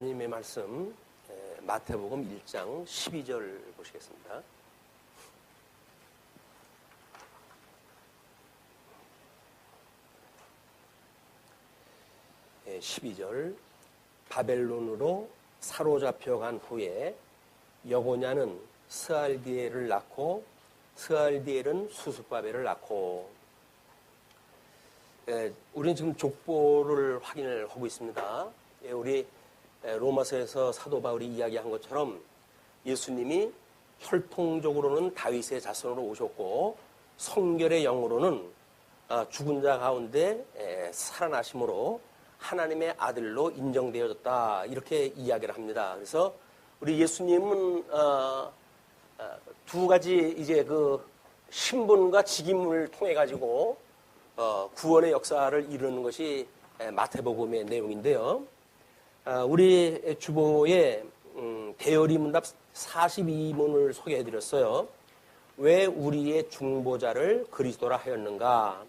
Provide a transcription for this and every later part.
하나님의 말씀 마태복음 1장 12절 보시겠습니다. 예, 12절 바벨론으로 사로잡혀간 후에 여고냐는 스알디엘을 낳고 스알디엘은 수스바벨을 낳고 우리는 지금 족보를 확인을 하고 있습니다. 우리 로마서에서 사도 바울이 이야기한 것처럼 예수님이 혈통적으로는 다윗의 자손으로 오셨고 성결의 영으로는 죽은 자 가운데 살아나심으로 하나님의 아들로 인정되어졌다, 이렇게 이야기를 합니다. 그래서 우리 예수님은 두 가지 이제 그 신분과 직임을 통해 가지고 구원의 역사를 이루는 것이 마태복음의 내용인데요. 우리 주보에 대열이 문답 42문을 소개해드렸어요. 왜 우리의 중보자를 그리스도라 하였는가?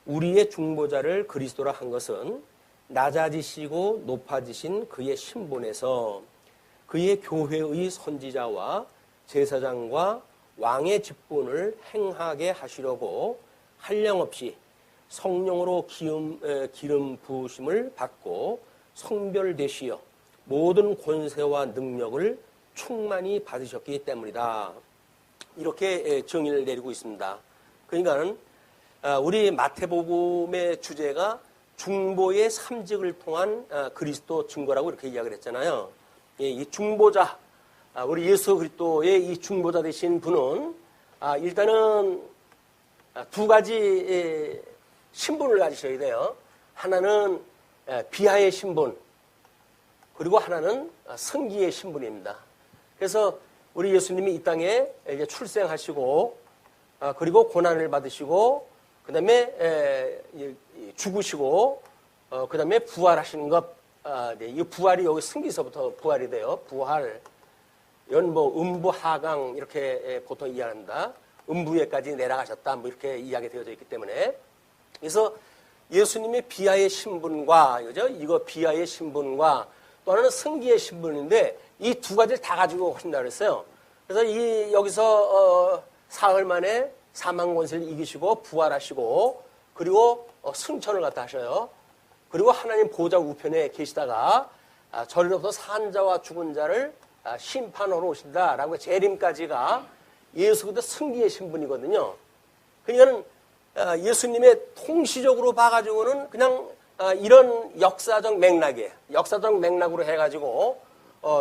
우리의 중보자를 그리스도라 한 것은 낮아지시고 높아지신 그의 신분에서 그의 교회의 선지자와 제사장과 왕의 직분을 행하게 하시려고 한량없이 성령으로 기름 부으심을 받고 성별되시어 모든 권세와 능력을 충만히 받으셨기 때문이다, 이렇게 정의를 내리고 있습니다. 그러니까는 우리 마태복음의 주제가 중보의 삼직을 통한 그리스도 증거라고 이렇게 이야기를 했잖아요. 이 중보자, 우리 예수 그리스도의 이 중보자 되신 분은 일단은 두 가지 신분을 가지셔야 돼요. 하나는 비하의 신분, 그리고 하나는 성기의 신분입니다. 그래서 우리 예수님이 이 땅에 이제 출생하시고, 그리고 고난을 받으시고, 그 다음에 죽으시고, 그 다음에 부활하시는 것, 이 부활이 여기 승기서부터 부활이 돼요. 부활, 음부 하강, 이렇게 보통 이야기합니다. 음부에까지 내려가셨다, 뭐 이렇게 이야기 되어져 있기 때문에. 그래서 예수님의 비하의 신분과, 그죠? 이거 비하의 신분과 또 하나는 성기의 신분인데 이 두 가지를 다 가지고 오신다 그랬어요. 그래서 여기서 사흘 만에 사망 권세를 이기시고 부활하시고, 그리고 승천을 갖다 하셔요. 그리고 하나님 보좌 우편에 계시다가 저리로부터 산 자와 죽은 자를 심판하러 오신다라고 재림까지가 예수 그리스도 성기의 신분이거든요. 그러니까는 예수님의 통시적으로 봐가지고는 그냥 이런 역사적 맥락이에요. 역사적 맥락으로 해가지고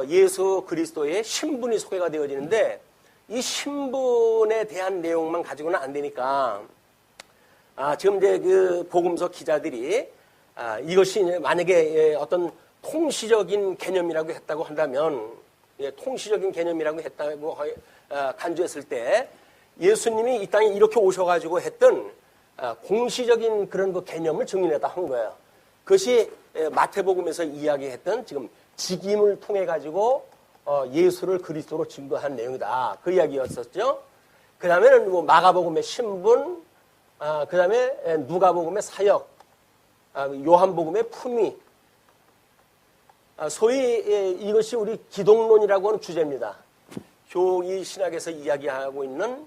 예수 그리스도의 신분이 소개가 되어지는데, 이 신분에 대한 내용만 가지고는 안 되니까 지금 이제 그 복음서 기자들이 이것이 만약에 어떤 통시적인 개념이라고 했다고 한다면, 통시적인 개념이라고 했다고 간주했을 때 예수님이 이 땅에 이렇게 오셔가지고 했던 공시적인 그런 그 개념을 정리했다 한 거예요. 그것이 마태복음에서 이야기했던 지금 직임을 통해 가지고 예수를 그리스도로 증거한 내용이다, 그 이야기였었죠. 그 다음에는 뭐 마가복음의 신분, 그 다음에 누가복음의 사역, 요한복음의 품위, 소위 이것이 우리 기독론이라고 하는 주제입니다. 교리 신학에서 이야기하고 있는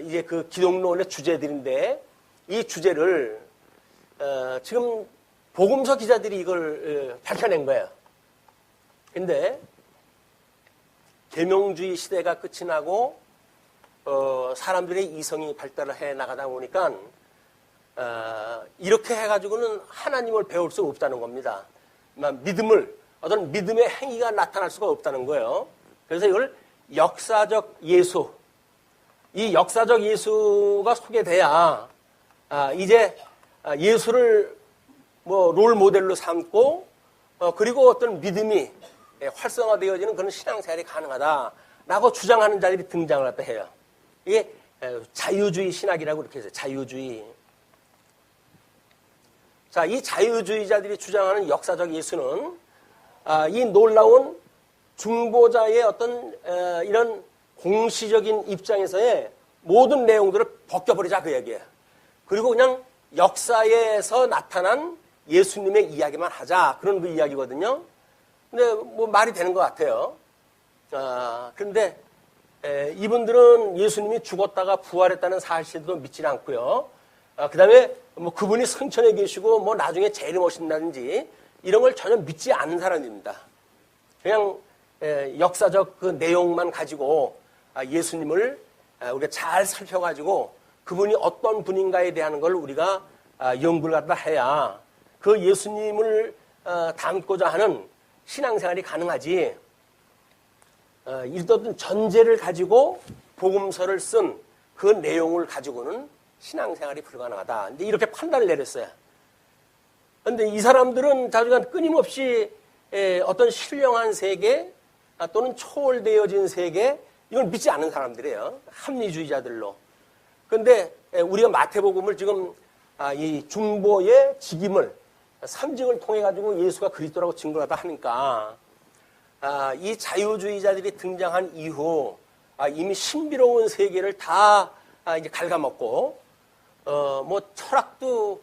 이제 그 기독론의 주제들인데, 이 주제를 지금 복음서 기자들이 이걸 밝혀낸 거예요. 근데 계명주의 시대가 끝이 나고 사람들의 이성이 발달을 해 나가다 보니까 이렇게 해가지고는 하나님을 배울 수 없다는 겁니다. 어떤 믿음의 행위가 나타날 수가 없다는 거예요. 그래서 이걸 역사적 예수, 이 역사적 예수가 소개돼야 이제 예수를 뭐 롤 모델로 삼고, 그리고 어떤 믿음이 활성화되어지는 그런 신앙생활이 가능하다라고 주장하는 자들이 등장을 했다 해요. 이게 자유주의 신학이라고 이렇게 해서 자유주의. 자, 이 자유주의자들이 주장하는 역사적 예수는 이 놀라운 중보자의 어떤 이런 공시적인 입장에서의 모든 내용들을 벗겨버리자, 그 얘기예요. 그리고 그냥 역사에서 나타난 예수님의 이야기만 하자, 그런 그 이야기거든요. 근데 뭐 말이 되는 것 같아요. 그런데 이분들은 예수님이 죽었다가 부활했다는 사실도 믿지 않고요. 그 다음에 뭐 그분이 성천에 계시고 뭐 나중에 재림하신다든지 이런 걸 전혀 믿지 않는 사람입니다. 그냥 역사적 그 내용만 가지고 예수님을 우리가 잘 살펴가지고 그분이 어떤 분인가에 대한 걸 우리가 연구를 갖다 해야 그 예수님을 닮고자 하는 신앙생활이 가능하지. 이런 전제를 가지고 복음서를 쓴 그 내용을 가지고는 신앙생활이 불가능하다. 근데 이렇게 판단을 내렸어요. 그런데 이 사람들은 자주간 끊임없이 어떤 신령한 세계 또는 초월되어진 세계 이걸 믿지 않는 사람들이에요. 합리주의자들로. 그런데 우리가 마태복음을 지금 이 중보의 직임을 삼직을 통해 가지고 예수가 그리스도라고 증거하다 하니까 이 자유주의자들이 등장한 이후 이미 신비로운 세계를 다 이제 갉아먹고 뭐 철학도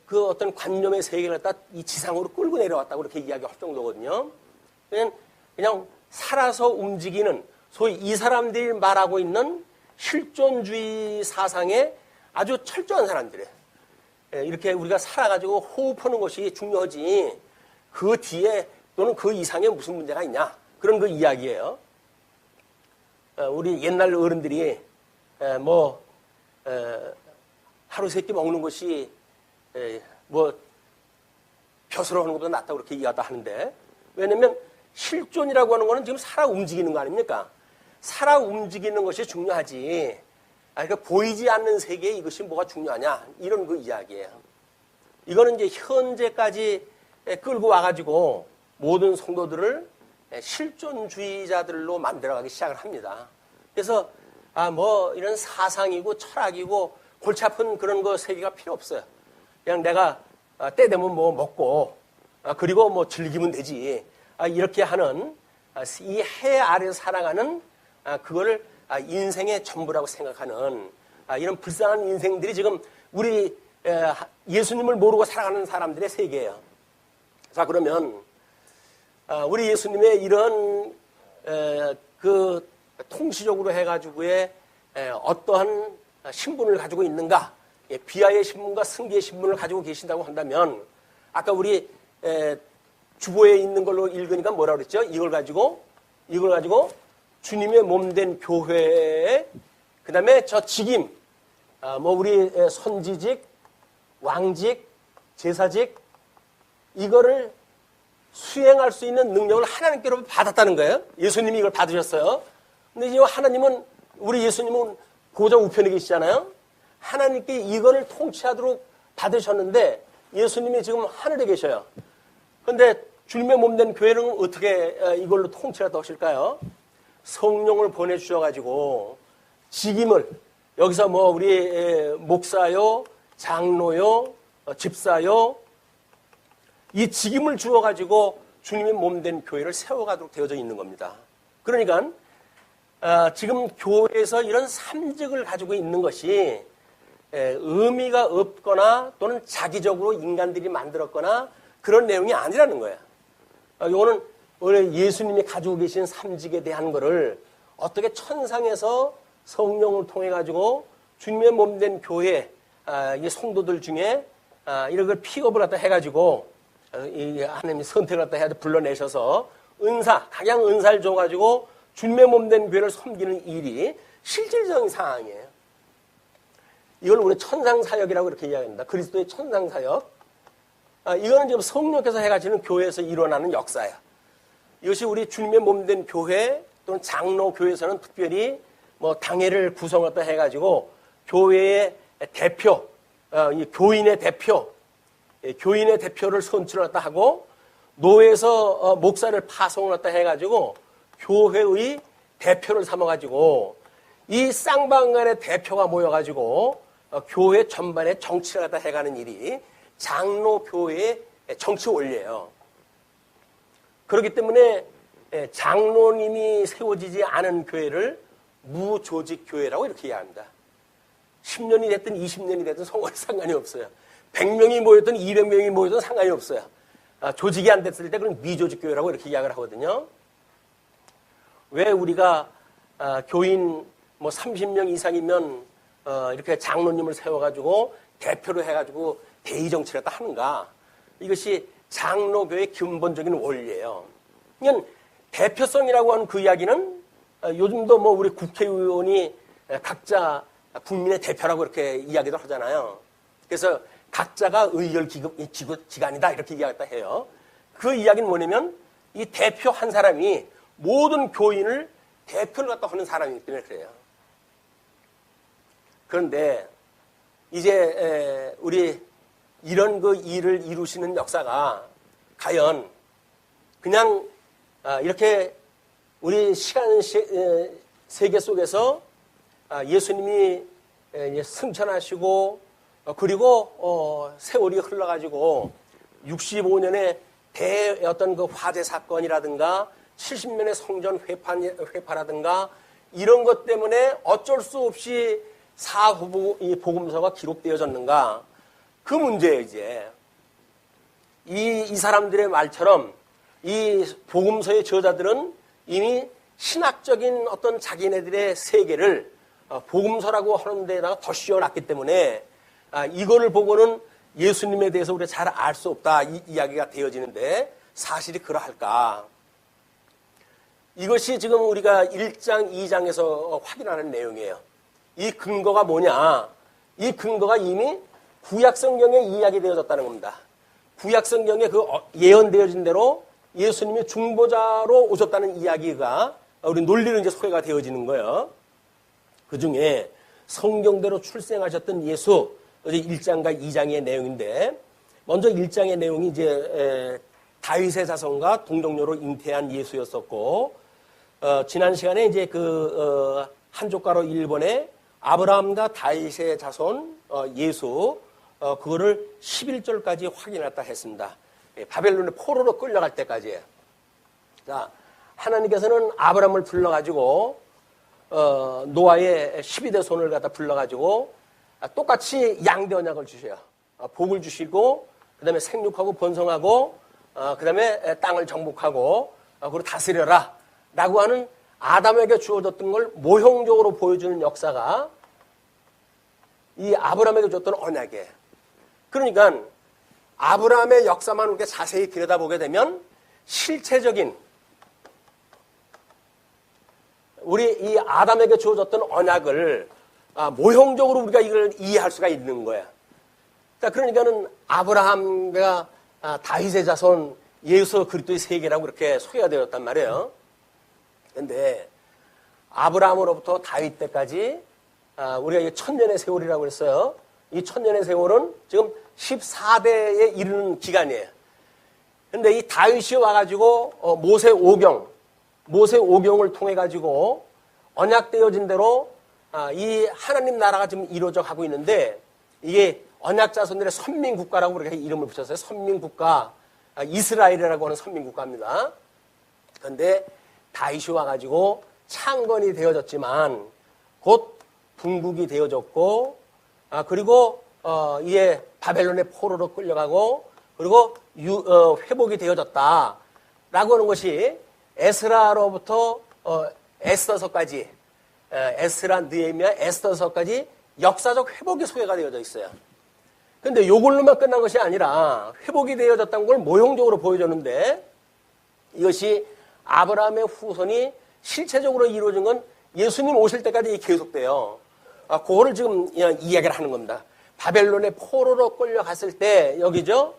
그 어떤 관념의 세계를 갖다 이 지상으로 끌고 내려왔다고 그렇게 이야기할 정도거든요. 그냥 살아서 움직이는 소위 이 사람들이 말하고 있는 실존주의 사상에 아주 철저한 사람들이에요. 이렇게 우리가 살아가지고 호흡하는 것이 중요하지 그 뒤에 또는 그 이상에 무슨 문제가 있냐 그런 그 이야기예요. 우리 옛날 어른들이 뭐 하루 세 끼 먹는 것이 뭐 벼슬을 하는 것보다 낫다고 그렇게 이야기하다 하는데 왜냐면 실존이라고 하는 거는 지금 살아 움직이는 거 아닙니까? 살아 움직이는 것이 중요하지. 그러니까 보이지 않는 세계에 이것이 뭐가 중요하냐 이런 그 이야기예요. 이거는 이제 현재까지 끌고 와가지고 모든 성도들을 실존주의자들로 만들어가기 시작을 합니다. 그래서 뭐 이런 사상이고 철학이고 골치 아픈 그런 거 세계가 필요 없어요. 그냥 내가 때 되면 뭐 먹고 그리고 뭐 즐기면 되지. 이렇게 하는 이 해 아래서 살아가는 그거를 인생의 전부라고 생각하는 이런 불쌍한 인생들이 지금 우리 예수님을 모르고 살아가는 사람들의 세계예요. 자, 그러면 우리 예수님의 이런 그 통시적으로 해가지고의 어떠한 신분을 가지고 있는가, 비하의 신분과 승기의 신분을 가지고 계신다고 한다면 아까 우리 주보에 있는 걸로 읽으니까 뭐라 그랬죠? 이걸 가지고 주님의 몸된 교회에 그 다음에 저 직임, 뭐 우리 선지직, 왕직, 제사직 이거를 수행할 수 있는 능력을 하나님께로 받았다는 거예요. 예수님이 이걸 받으셨어요. 근데 이제 하나님은 우리 예수님은 보좌 우편에 계시잖아요. 하나님께 이거를 통치하도록 받으셨는데 예수님이 지금 하늘에 계셔요. 그런데 주님의 몸된 교회는 어떻게 이걸로 통치하도록 하실까요? 성령을 보내주셔가지고 직임을 여기서 뭐 우리 목사요, 장로요, 집사요 이 직임을 주어가지고 주님의 몸된 교회를 세워가도록 되어져 있는 겁니다. 그러니까 지금 교회에서 이런 삼직을 가지고 있는 것이 의미가 없거나 또는 자기적으로 인간들이 만들었거나 그런 내용이 아니라는 거예요. 이거는 원래 예수님이 가지고 계신 삼직에 대한 거를 어떻게 천상에서 성령을 통해 가지고 주님의 몸된 교회 이 성도들 중에 이런 걸 픽업을 갖다 해가지고 하나님이 선택을 갖다 해야 불러내셔서 각양 은사를 줘가지고 주님의 몸된 교회를 섬기는 일이 실질적인 상황이에요. 이걸 우리 천상사역이라고 이렇게 이야기합니다. 그리스도의 천상사역. 이거는 지금 성령께서 해가지는 교회에서 일어나는 역사예요. 이것이 우리 주님의 몸된 교회 또는 장로 교회에서는 특별히 뭐 당회를 구성했다 해가지고 교회의 대표, 교인의 대표를 선출했다 하고 노회에서 목사를 파송을 했다 해가지고 교회의 대표를 삼아가지고 이 쌍방간의 대표가 모여가지고 교회 전반에 정치를 갖다 해가는 일이 장로교회의 정치 원리예요. 그렇기 때문에 장로님이 세워지지 않은 교회를 무조직교회라고 이렇게 이야기합니다. 10년이 됐든 20년이 됐든 상관이 없어요. 100명이 모였든 200명이 모여든 상관이 없어요. 조직이 안 됐을 때 그건 미조직 교회라고 이렇게 이야기를 하거든요. 왜 우리가 교인 뭐 30명 이상이면 이렇게 장로님을 세워가지고 대표로 해가지고 대의 정치를 다 하는가? 이것이 장로교의 근본적인 원리예요. 그러니까 대표성이라고 하는 그 이야기는 요즘도 뭐 우리 국회의원이 각자 국민의 대표라고 이렇게 이야기도 하잖아요. 그래서 각자가 의결기관이다 이렇게 이야기했다 해요. 그 이야기는 뭐냐면 이 대표 한 사람이 모든 교인을 대표를 갖다 하는 사람이기 때문에 그래요. 그런데 이제 우리 이런 그 일을 이루시는 역사가 과연 그냥 이렇게 우리 시간 세계 속에서 예수님이 승천하시고 그리고 세월이 흘러가지고 65년에 어떤 그 화재 사건이라든가 70년의 성전 회파라든가 이런 것 때문에 어쩔 수 없이 이 복음서가 기록되어졌는가? 그 문제예요, 이제. 이 사람들의 말처럼 이 복음서의 저자들은 이미 신학적인 어떤 자기네들의 세계를 복음서라고 하는 데다가 더 씌워놨기 때문에 이거를 보고는 예수님에 대해서 우리가 잘 알 수 없다 이 이야기가 되어지는데 사실이 그러할까? 이것이 지금 우리가 1장, 2장에서 확인하는 내용이에요. 이 근거가 뭐냐? 이 근거가 이미 구약성경에 이야기되어졌다는 겁니다. 구약성경에 그 예언되어진 대로 예수님이 중보자로 오셨다는 이야기가 우리 논리로 이제 소개가 되어지는 거예요. 그 중에 성경대로 출생하셨던 예수, 1장과 2장의 내용인데, 먼저 1장의 내용이 이제 다윗의 자손과 동정녀로 잉태한 예수였었고, 지난 시간에 이제 한 족가로 1번에 아브라함과 다윗의 자손 예수, 그거를 11절까지 확인했다 했습니다. 바벨론의 포로로 끌려갈 때까지예요. 자, 하나님께서는 아브라함을 불러가지고 노아의 12대 손을 갖다 불러가지고 똑같이 양대 언약을 주셔요. 복을 주시고 그 다음에 생육하고 번성하고 그 다음에 땅을 정복하고 그리고 다스려라 라고 하는 아담에게 주어졌던 걸 모형적으로 보여주는 역사가 이 아브라함에게 줬던 언약이에요. 그러니까 아브라함의 역사만 이렇게 자세히 들여다보게 되면 실체적인 우리 이 아담에게 주어졌던 언약을 모형적으로 우리가 이걸 이해할 수가 있는 거야. 자, 그러니까는 아브라함과 다윗의 자손 예수 그리스도의 세계라고 이렇게 소개가 되었단 말이에요. 그런데 아브라함으로부터 다윗 때까지 우리가 이 천년의 세월이라고 했어요. 이 천년의 세월은 지금 14대에 이르는 기간이에요. 그런데 이 다윗이 와가지고 모세 오경을 통해 가지고 언약되어진 대로 이 하나님 나라가 지금 이루어져 가고 있는데 이게 언약 자손들의 선민국가라고 우리가 이름을 붙였어요. 선민국가, 이스라엘이라고 하는 선민국가입니다. 그런데 다윗이 와가지고 창건이 되어졌지만 곧 분국이 되어졌고 그리고 이에 바벨론의 포로로 끌려가고 그리고 회복이 되어졌다라고 하는 것이 에스라로부터 에스더서까지 에스라, 느헤미야, 에스더서까지 역사적 회복이 소개가 되어져 있어요. 그런데 이걸로만 끝난 것이 아니라 회복이 되어졌다는 걸 모형적으로 보여줬는데 이것이 아브라함의 후손이 실체적으로 이루어진 건 예수님 오실 때까지 계속돼요. 그거를 지금 이야기를 하는 겁니다. 바벨론의 포로로 끌려갔을 때 여기죠.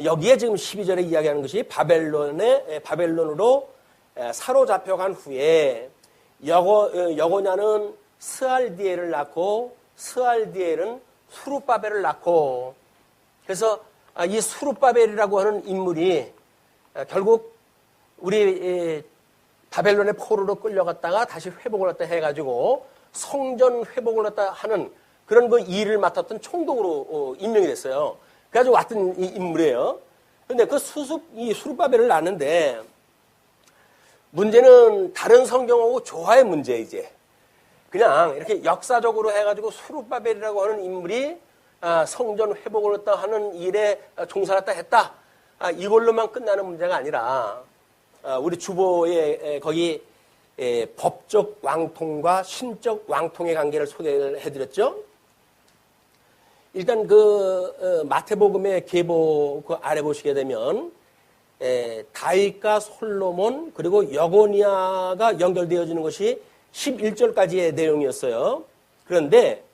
여기에 지금 12절에 이야기하는 것이 바벨론으로 사로잡혀간 후에 여고냐는 스알디엘을 낳고 스알디엘은 수룹바벨을 낳고 그래서 이 수룹바벨이라고 하는 인물이 결국 우리 바벨론의 포로로 끌려갔다가 다시 회복을 했다 해가지고 성전 회복을 했다 하는 그런 그 일을 맡았던 총독으로 임명이 됐어요. 그래가지고 왔던 이 인물이에요. 근데 이 수룹바벨을 낳는데 문제는 다른 성경하고 조화의 문제 이제. 그냥 이렇게 역사적으로 해가지고 수룹바벨이라고 하는 인물이 성전 회복을 했다 하는 일에 종사했다 했다. 이걸로만 끝나는 문제가 아니라 우리 주보에 거기 법적 왕통과 신적 왕통의 관계를 소개를 해드렸죠. 일단 마태복음의 계보 그 아래 보시게 되면 다윗과 솔로몬 그리고 여고니아가 연결되어지는 것이 11절까지의 내용이었어요. 그런데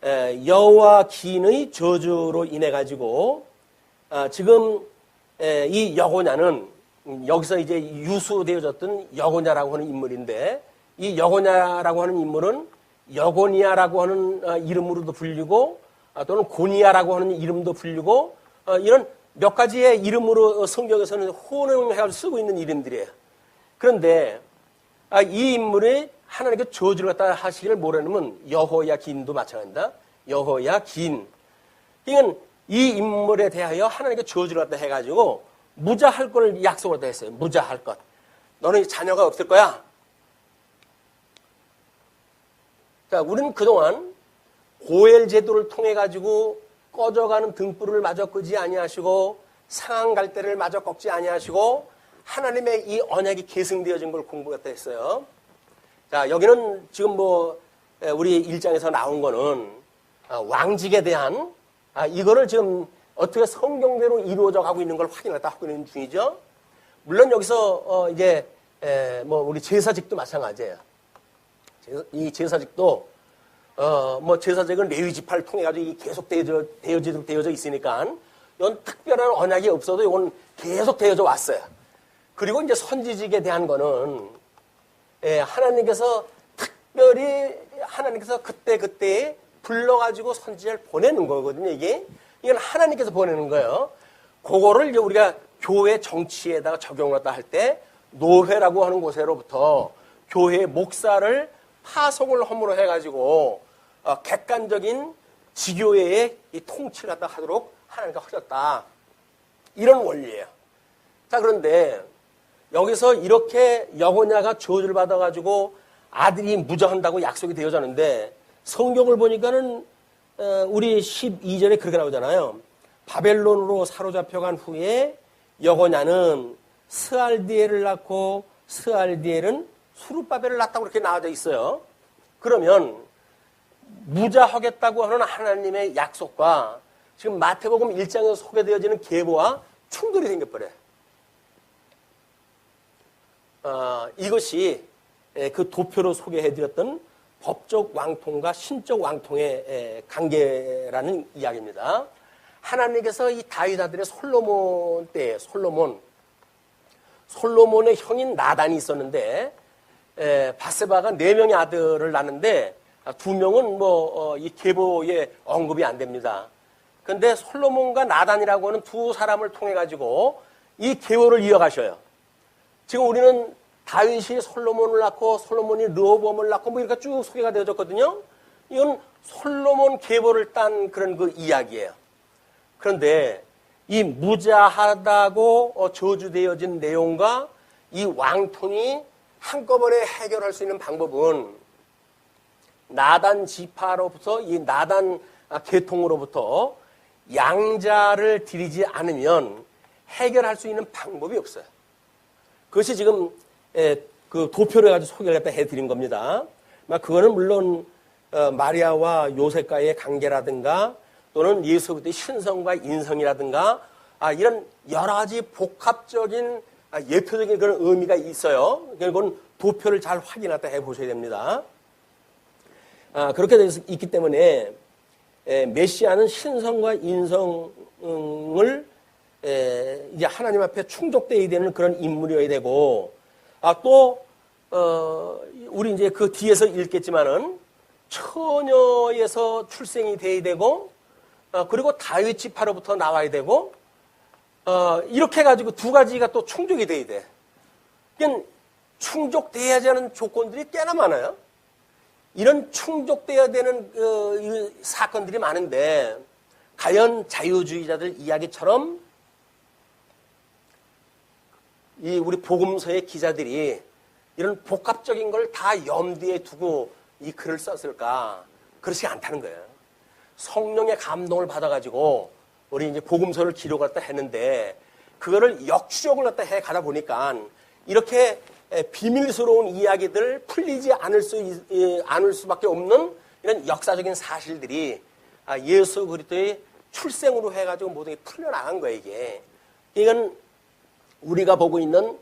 여호와 기인의 저주로 인해 가지고 지금 이 여고냐는 여기서 이제 유수되어졌던 여고냐라고 하는 인물인데, 이 여고냐라고 하는 인물은 여고니아라고 하는 이름으로도 불리고 또는 고니아라고 하는 이름도 불리고 이런 몇 가지의 이름으로 성경에서는 혼용해서 쓰고 있는 이름들이에요. 그런데 이 인물이 하나님께 저주를 갖다 하시기를 뭐라냐면 여호야긴도 마찬가지입니다. 여호야긴. 그러니까 이 인물에 대하여 하나님께 저주를 갖다 해가지고 무자할 걸 약속을 갖다 했어요. 무자할 것. 너는 자녀가 없을 거야. 자, 우리는 그동안 고엘 제도를 통해 가지고 꺼져가는 등불을 마저 끄지 아니하시고 상한 갈대를 마저 꺾지 아니하시고 하나님의 이 언약이 계승되어진 걸 공부했다 했어요. 자, 여기는 지금 우리 1장에서 나온 거는 왕직에 대한 이거를 지금 어떻게 성경대로 이루어져 가고 있는 걸 확인하다 하고 있는 중이죠. 물론 여기서 이제 우리 제사직도 마찬가지예요. 이 제사직도 제사직은 레위 지파를 통해 가지고 계속 되어져 있으니까 이건 특별한 언약이 없어도 이건 계속 되어져 왔어요. 그리고 이제 선지직에 대한 거는 하나님께서 특별히 하나님께서 그때 불러가지고 선지자를 보내는 거거든요. 이건 하나님께서 보내는 거예요. 그거를 이제 우리가 교회 정치에다가 적용을 했다 할 때 노회라고 하는 곳으로부터 교회 목사를 파송을 허물어 해가지고 객관적인 지교회의 이 통치를 갖다 하도록 하나님께 하셨다. 이런 원리예요. 자, 그런데 여기서 이렇게 여고냐가 저주를 받아가지고 아들이 무저한다고 약속이 되어졌는데 성경을 보니까는 우리 12절에 그렇게 나오잖아요. 바벨론으로 사로잡혀간 후에 여고냐는 스알디엘을 낳고 스알디엘은 수룹바벨을 낳았다고 그렇게 나와져 있어요. 그러면 무자하겠다고 하는 하나님의 약속과 지금 마태복음 1장에서 소개되어지는 계보와 충돌이 생겨버려요. 이것이 그 도표로 소개해드렸던 법적 왕통과 신적 왕통의 관계라는 이야기입니다. 하나님께서 이 다윗 아들의 솔로몬 때에 솔로몬의 형인 나단이 있었는데 바세바가 4명의 아들을 낳는데 2명은 이 계보에 언급이 안 됩니다. 그런데 솔로몬과 나단이라고 하는 두 사람을 통해 가지고 이 계보를 이어가셔요. 지금 우리는 다윗이 솔로몬을 낳고 솔로몬이 르호보암을 낳고 이렇게 쭉 소개가 되어졌거든요. 이건 솔로몬 계보를 딴 그런 그 이야기예요. 그런데 이 무자하다고 저주되어진 내용과 이 왕통이 한꺼번에 해결할 수 있는 방법은 나단 지파로부터 이 나단 계통으로부터 양자를 드리지 않으면 해결할 수 있는 방법이 없어요. 그것이 지금 그 도표를 가지고 소개를 갖다 해드린 겁니다. 그거는 물론 마리아와 요셉과의 관계라든가 또는 예수 그리스도의 신성과 인성이라든가 이런 여러 가지 복합적인 예표적인 그런 의미가 있어요. 그건 도표를 잘 확인하다 해보셔야 됩니다. 그렇게 되어 있기 때문에 메시아는 신성과 인성을 이제 하나님 앞에 충족되어야 되는 그런 인물이어야 되고 또 우리 이제 그 뒤에서 읽겠지만은 처녀에서 출생이 돼야 되고 그리고 다윗 지파로부터 나와야 되고 이렇게 해가지고 두 가지가 또 충족이 돼야 돼. 그러니까 충족돼야 하는 조건들이 꽤나 많아요. 이런 충족돼야 되는 이 사건들이 많은데 과연 자유주의자들 이야기처럼 이 우리 복음서의 기자들이 이런 복합적인 걸 다 염두에 두고 이 글을 썼을까? 그렇지 않다는 거예요. 성령의 감동을 받아가지고 우리 이제 복음서를 기록했다 했는데 그거를 역추적을 갖다 해 가다 보니까 이렇게 비밀스러운 이야기들 풀리지 않을 수밖에 없는 이런 역사적인 사실들이 예수 그리스도의 출생으로 해가지고 모든 게 풀려나간 거예요, 이게. 이건 우리가 보고 있는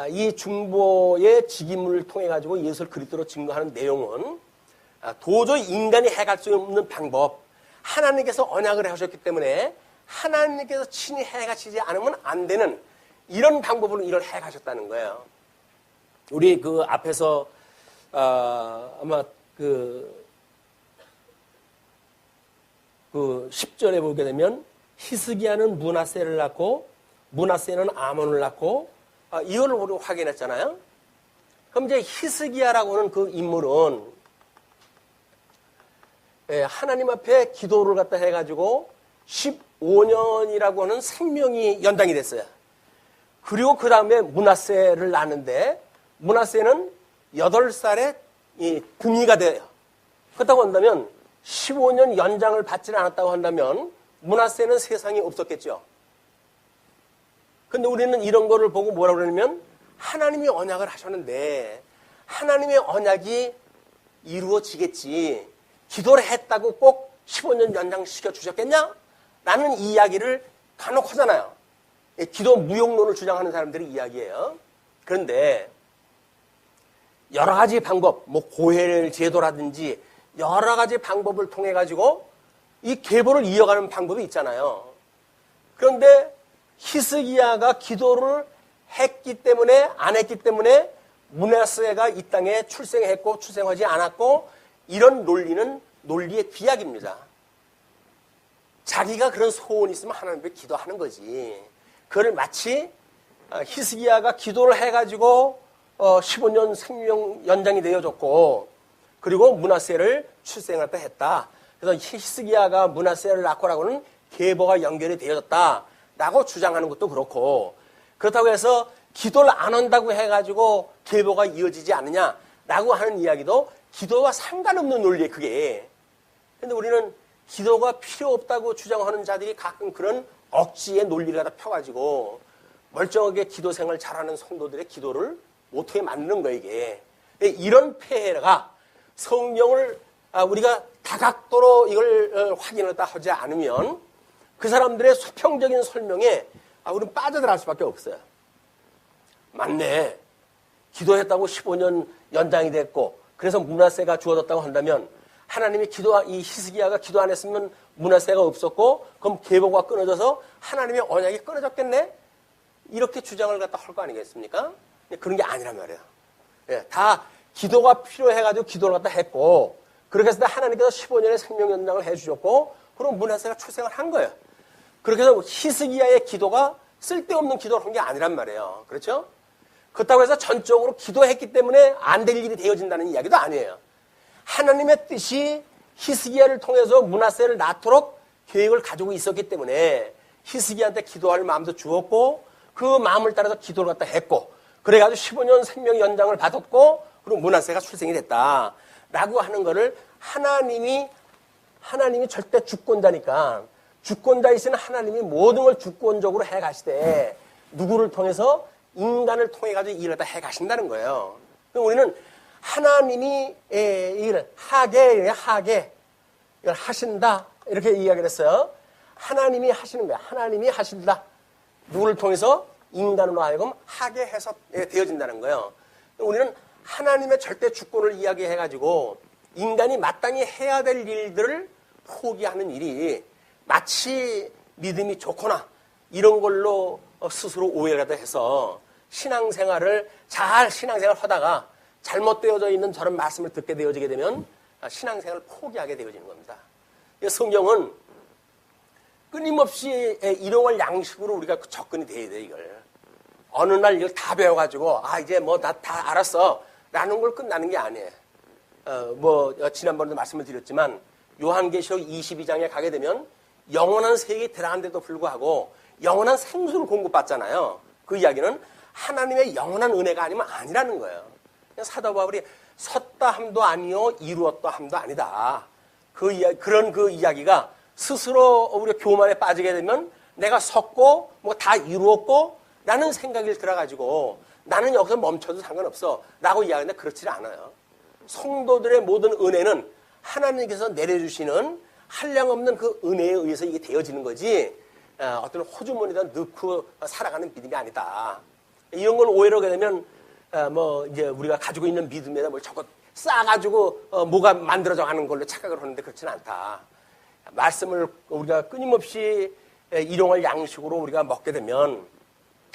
이 중보의 직임을 통해 가지고 예수 그리스도로 증거하는 내용은 도저히 인간이 해갈 수 없는 방법, 하나님께서 언약을 하셨기 때문에 하나님께서 친히 해가시지 않으면 안 되는 이런 방법으로 이걸 해가셨다는 거예요. 우리 그 앞에서 아마 그 10절에 보게 되면 히스기야는 므낫세를 낳고 므낫세는 아몬을 낳고 이걸 우리 확인했잖아요. 그럼 이제 히스기야라고는 그 인물은 하나님 앞에 기도를 갖다 해가지고 15년이라고 하는 생명이 연장이 됐어요. 그리고 그 다음에 므낫세를 낳는데 므낫세는 8살에 등이가 돼요. 그렇다고 한다면 15년 연장을 받지 않았다고 한다면 므낫세는 세상에 없었겠죠. 근데 우리는 이런 거를 보고 뭐라고 그러냐면 하나님이 언약을 하셨는데 하나님의 언약이 이루어지겠지. 기도를 했다고 꼭 15년 연장시켜 주셨겠냐? 라는 이야기를 간혹 하잖아요. 기도 무용론을 주장하는 사람들의 이야기예요. 그런데 여러 가지 방법, 뭐 고혈 제도라든지 여러 가지 방법을 통해 가지고 이 계보를 이어가는 방법이 있잖아요. 그런데 히스기야가 기도를 했기 때문에 안 했기 때문에 므낫세가 이 땅에 출생했고 출생하지 않았고 이런 논리는 논리의 비약입니다. 자기가 그런 소원이 있으면 하나님 앞에 기도하는 거지. 그걸 마치 히스기야가 기도를 해가지고 15년 생명 연장이 되어졌고 그리고 므낫세를 출생했다 했다. 그래서 히스기야가 므낫세를 낳고라고는 계보가 연결이 되어졌다라고 주장하는 것도 그렇고 그렇다고 해서 기도를 안 한다고 해가지고 계보가 이어지지 않느냐라고 하는 이야기도 기도와 상관없는 논리에 그게. 근데 우리는 기도가 필요 없다고 주장하는 자들이 가끔 그런 억지의 논리를 갖다 펴가지고 멀쩡하게 기도 생활 잘하는 성도들의 기도를 못하게 만드는 거예요, 이게. 이런 폐해가 성경을 우리가 다각도로 이걸 확인을 하지 않으면 그 사람들의 수평적인 설명에 우리는 빠져들어갈 수밖에 없어요. 맞네. 기도했다고 15년 연장이 됐고 그래서 므낫세가 주어졌다고 한다면 하나님이 이 히스기야가 기도 안 했으면 므낫세가 없었고 그럼 계보가 끊어져서 하나님의 언약이 끊어졌겠네? 이렇게 주장을 갖다 할 거 아니겠습니까? 그런 게 아니란 말이에요. 다 기도가 필요해가지고 기도를 갖다 했고 그렇게 해서 하나님께서 15년의 생명 연장을 해주셨고 그럼 므낫세가 출생을 한 거예요. 그렇게 해서 히스기야의 기도가 쓸데없는 기도를 한 게 아니란 말이에요. 그렇죠? 그렇다고 해서 전적으로 기도했기 때문에 안 될 일이 되어진다는 이야기도 아니에요. 하나님의 뜻이 히스기야를 통해서 므낫세를 낳도록 계획을 가지고 있었기 때문에 히스기야한테 기도할 마음도 주었고 그 마음을 따라서 기도를 갖다 했고 그래가지고 15년 생명 연장을 받았고 그리고 므낫세가 출생이 됐다라고 하는 거를 하나님이 절대 주권자니까 주권자이신 하나님이 모든 걸 주권적으로 해가시되 누구를 통해서 인간을 통해 가지고 일을 다 해가신다는 거예요. 그럼 우리는 하나님이 이걸 이걸 하신다 이렇게 이야기를 했어요. 하나님이 하시는 거야. 하나님이 하신다. 누구를 통해서 인간으로 하여금 하게 해서 되어진다는 거예요. 우리는 하나님의 절대 주권을 이야기해가지고 인간이 마땅히 해야 될 일들을 포기하는 일이 마치 믿음이 좋거나 이런 걸로 스스로 오해를 해서 신앙생활을 하다가 잘못되어져 있는 저런 말씀을 듣게 되어지게 되면 신앙생활을 포기하게 되어지는 겁니다. 성경은 끊임없이 일용할 양식으로 우리가 접근이 돼야 돼, 이걸. 어느 날 이걸 다 배워가지고, 이제 뭐 나 다 알았어. 라는 걸 끝나는 게 아니에요. 지난번에도 말씀을 드렸지만, 요한계시록 22장에 가게 되면, 영원한 세계에 들어간데도 불구하고, 영원한 생수를 공급받잖아요. 그 이야기는 하나님의 영원한 은혜가 아니면 아니라는 거예요. 사도 바울이 섰다 함도 아니요, 이루었다 함도 아니다. 그런 그 이야기가 스스로 우리가 교만에 빠지게 되면 내가 섰고 뭐 다 이루었고 라는 생각이 들어가지고 나는 여기서 멈춰도 상관없어 라고 이야기하는데 그렇지 않아요. 성도들의 모든 은혜는 하나님께서 내려주시는 한량없는 그 은혜에 의해서 이게 되어지는 거지 어떤 호주머니에다 넣고 살아가는 믿음이 아니다. 이런 걸 오해를 하게 되면 뭐 이제 우리가 가지고 있는 믿음에다 뭘 저것 쌓아가지고 뭐가 만들어져 가는 걸로 착각을 하는데 그렇지는 않다. 말씀을 우리가 끊임없이 일용할 양식으로 우리가 먹게 되면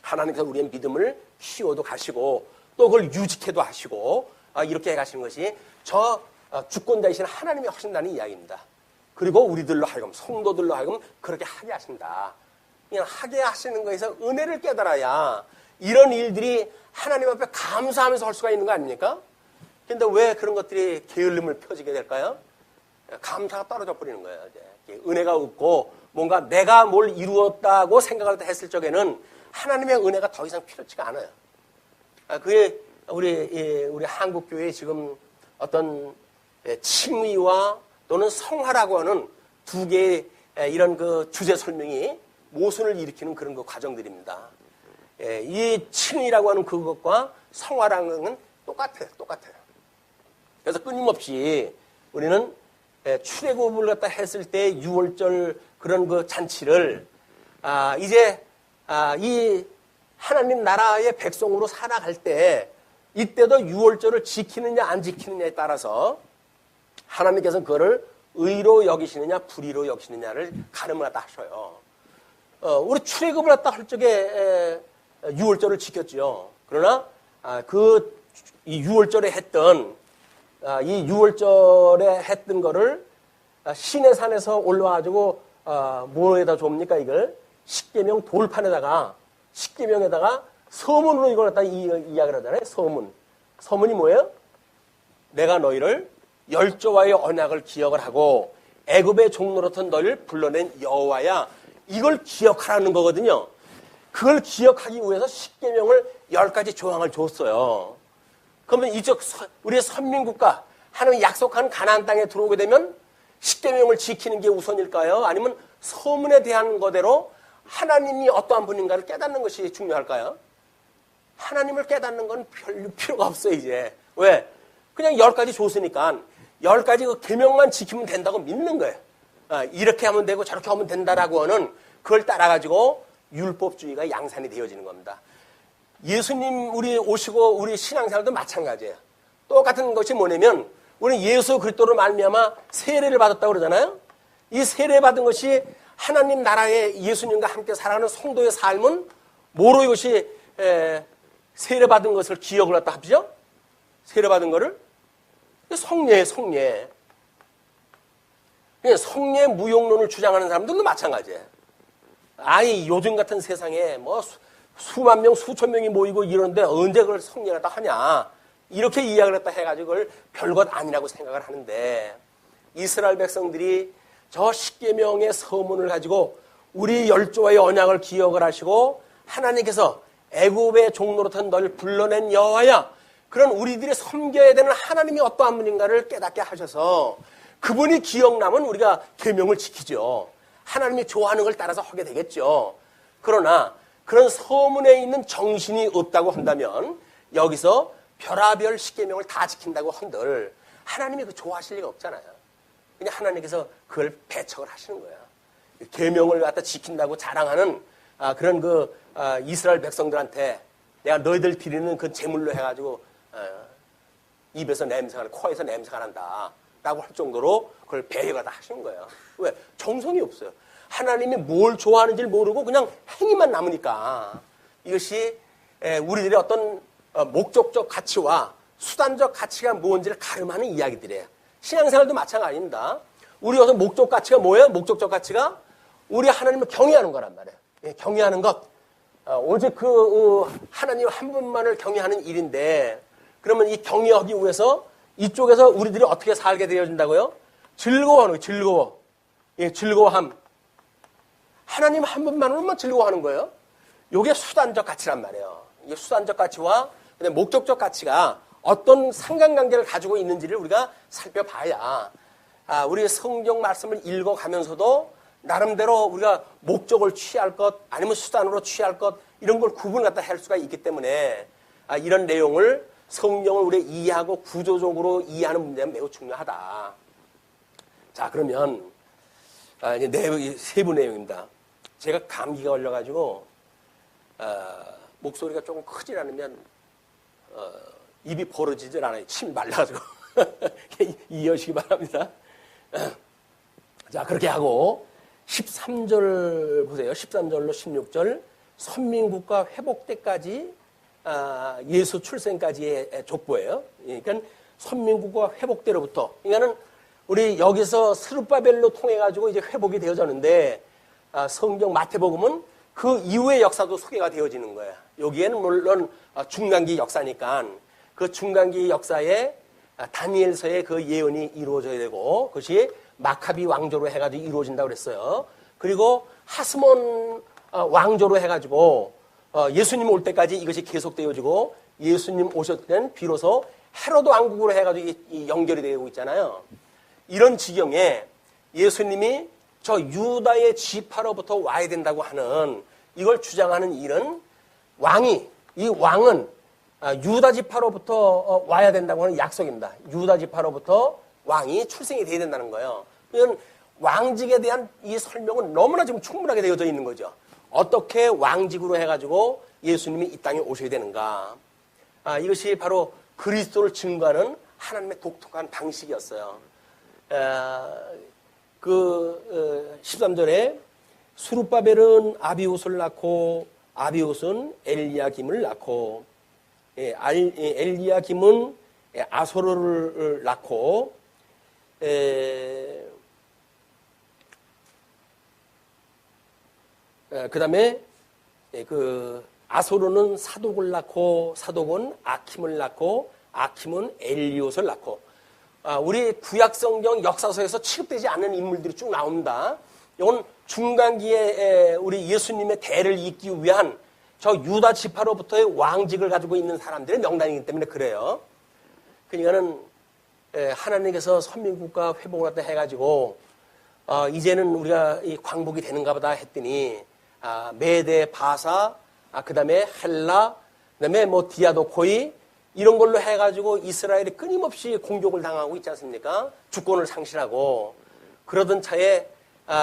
하나님께서 우리의 믿음을 키워도 가시고 또 그걸 유지케도 하시고 이렇게 해가시는 것이 저 주권자이신 하나님이 하신다는 이야기입니다. 그리고 우리들로 하여금 성도들로 하여금 그렇게 하게 하신다. 그냥 하게 하시는 것에서 은혜를 깨달아야 이런 일들이 하나님 앞에 감사하면서 할 수가 있는 거 아닙니까? 근데 왜 그런 것들이 게을름을 펴지게 될까요? 감사가 떨어져 버리는 거예요. 이제 은혜가 없고 뭔가 내가 뭘 이루었다고 생각을 했을 적에는 하나님의 은혜가 더 이상 필요치가 않아요. 그게 우리 한국 교회에 지금 어떤 칭의와 또는 성화라고 하는 두 개의 이런 그 주제 설명이 모순을 일으키는 그런 그 과정들입니다. 이 칭의라고 하는 그것과 성화라는 건 똑같아요. 그래서 끊임없이 우리는 출애굽을 갖다 했을 때 6월절 그런 그 잔치를 이제 이 하나님 나라의 백성으로 살아갈 때 이때도 6월절을 지키느냐 안 지키느냐에 따라서 하나님께서는 그거를 의로 여기시느냐 불의로 여기시느냐를 가늠을 갖다 하셔요. 우리 출애굽을 갖다 할 적에 6월절을 지켰죠. 그러나 이 6월절에 했던 이 6월절에 했던 거를 시내산에서 올라와가지고 뭐에다 줍니까 이걸 십계명 돌판에다가 십계명에다가 서문으로 이걸 갖다 이야기를 하잖아요. 서문이 뭐예요? 내가 너희를 열조와의 언약을 기억을 하고 애굽의 종노릇한 너희를 불러낸 여호와야. 이걸 기억하라는 거거든요. 그걸 기억하기 위해서 십계명을 10가지 조항을 줬어요. 그러면 이쪽 우리의 선민국가 하나님 약속한 가나안 땅에 들어오게 되면 십계명을 지키는 게 우선일까요? 아니면 서문에 대한 거대로 하나님이 어떠한 분인가를 깨닫는 것이 중요할까요? 하나님을 깨닫는 건 별 필요가 없어요, 이제. 왜? 그냥 10가지 줬으니까 10가지 그 계명만 지키면 된다고 믿는 거예요. 이렇게 하면 되고 저렇게 하면 된다라고 하는 그걸 따라가지고 율법주의가 양산이 되어지는 겁니다. 예수님 우리 오시고 우리 신앙생활도 마찬가지예요. 똑같은 것이 뭐냐면 우리는 예수 그리스도로 말미암아 세례를 받았다고 그러잖아요. 이 세례 받은 것이 하나님 나라의 예수님과 함께 살아가는 성도의 삶은 뭐로 이것이 세례 받은 것을 기억을 갖다 합죠? 세례 받은 거를 성례. 그냥 성례 무용론을 주장하는 사람들도 마찬가지예요. 아니 요즘 같은 세상에 뭐 수만 명, 수천 명이 모이고 이러는데 언제 그걸 성례를 다 하냐. 이렇게 이야기를 했다 해가지고 그걸 별것 아니라고 생각을 하는데 이스라엘 백성들이 저 십계명의 서문을 가지고 우리 열조와의 언약을 기억을 하시고 하나님께서 애굽의 종노릇한 너를 불러낸 여호와야. 그런 우리들이 섬겨야 되는 하나님이 어떠한 분인가를 깨닫게 하셔서 그분이 기억나면 우리가 계명을 지키죠. 하나님이 좋아하는 걸 따라서 하게 되겠죠. 그러나 그런 서문에 있는 정신이 없다고 한다면 여기서 별하별 십계명을 다 지킨다고 한들 하나님이 그 좋아하실 리가 없잖아요. 그냥 하나님께서 그걸 배척을 하시는 거예요. 계명을 갖다 지킨다고 자랑하는 그런 이스라엘 백성들한테 내가 너희들 드리는 그 제물로 해가지고 입에서 냄새가 나고 코에서 냄새가 난다 라고 할 정도로 그걸 배회가 다 하시는 거예요. 왜? 정성이 없어요. 하나님이 뭘 좋아하는지를 모르고 그냥 행위만 남으니까 이것이 우리들의 어떤 목적적 가치와 수단적 가치가 뭔지를 가름하는 이야기들이에요. 신앙생활도 마찬가지입니다. 우리 어떤 목적 가치가 뭐예요? 목적적 가치가 우리 하나님을 경외하는 거란 말이에요. 경외하는 것. 오직 하나님 한 분만을 경외하는 일인데 그러면 이 경외하기 위해서 이쪽에서 우리들이 어떻게 살게 되어진다고요? 즐거워하는 거예요. 즐거워. 즐거워함. 하나님 한 분만으로만 즐거워하는 거예요. 이게 수단적 가치란 말이에요. 이게 수단적 가치와 목적적 가치가 어떤 상관관계를 가지고 있는지를 우리가 살펴봐야 우리 성경 말씀을 읽어가면서도 나름대로 우리가 목적을 취할 것 아니면 수단으로 취할 것 이런 걸 구분 갖다 할 수가 있기 때문에 이런 내용을 성경을 우리가 이해하고 구조적으로 이해하는 문제가 매우 중요하다. 자, 그러면 이제 세부 내용입니다. 제가 감기가 걸려가지고 목소리가 조금 크지 않으면 입이 벌어지질 않아요. 침이 말라가지고 이해하시기 바랍니다. 자, 그렇게 하고 13절 보세요. 13절로 16절 선민국가 회복 때까지 예수 출생까지의 족보예요. 그러니까 선민국가 회복 때로부터 그러니까는 우리 여기서 스룹바벨로 통해 가지고 이제 회복이 되어졌는데 성경 마태복음은 그 이후의 역사도 소개가 되어지는 거예요. 여기에는 물론 중간기 역사니까 그 중간기 역사에 다니엘서의 그 예언이 이루어져야 되고 그것이 마카비 왕조로 해가지고 이루어진다고 그랬어요. 그리고 하스몬 왕조로 해가지고 예수님 올 때까지 이것이 계속되어지고 예수님 오셨을 때는 비로소 헤로드 왕국으로 해가지고 연결이 되고 있잖아요. 이런 지경에 예수님이 저 유다의 지파로부터 와야 된다고 하는 이걸 주장하는 이런 이 왕은 유다 지파로부터 와야 된다고 하는 약속입니다. 유다 지파로부터 왕이 출생이 돼야 된다는 거예요. 이건 왕직에 대한 이 설명은 너무나 지금 충분하게 되어져 있는 거죠. 어떻게 왕직으로 해가지고 예수님이 이 땅에 오셔야 되는가. 이것이 바로 그리스도를 증거하는 하나님의 독특한 방식이었어요. 13절에 수룹바벨은 아비옷을 낳고 아비옷은 엘리야김을 낳고 엘리야김은 아소르를 낳고 그 다음에 아소르는 사독을 낳고 사독은 아킴을 낳고 아킴은 엘리옷을 낳고 우리 구약성경 역사서에서 취급되지 않는 인물들이 쭉 나옵니다. 이건 중간기에 우리 예수님의 대를 잇기 위한 저 유다 지파로부터의 왕직을 가지고 있는 사람들의 명단이기 때문에 그래요. 그러니까는 하나님께서 선민국가 회복을 갖다 해가지고 이제는 우리가 이 광복이 되는가 보다 했더니 메데, 바사, 그 다음에 헬라, 그 다음에 뭐 디아도코이 이런 걸로 해가지고 이스라엘이 끊임없이 공격을 당하고 있지 않습니까? 주권을 상실하고 그러던 차에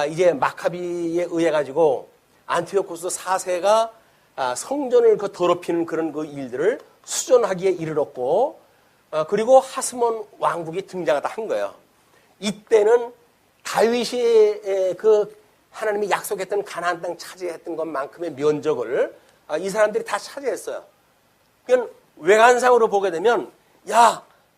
이제 마카비에 의해 가지고 안티오코스 4세가 성전을 더럽히는 그런 그 일들을 수전하기에 이르렀고 그리고 하스몬 왕국이 등장하다 한 거예요. 이때는 다윗이 그 하나님이 약속했던 가나안 땅 차지했던 것만큼의 면적을 이 사람들이 다 차지했어요. 그러니까 외관상으로 보게 되면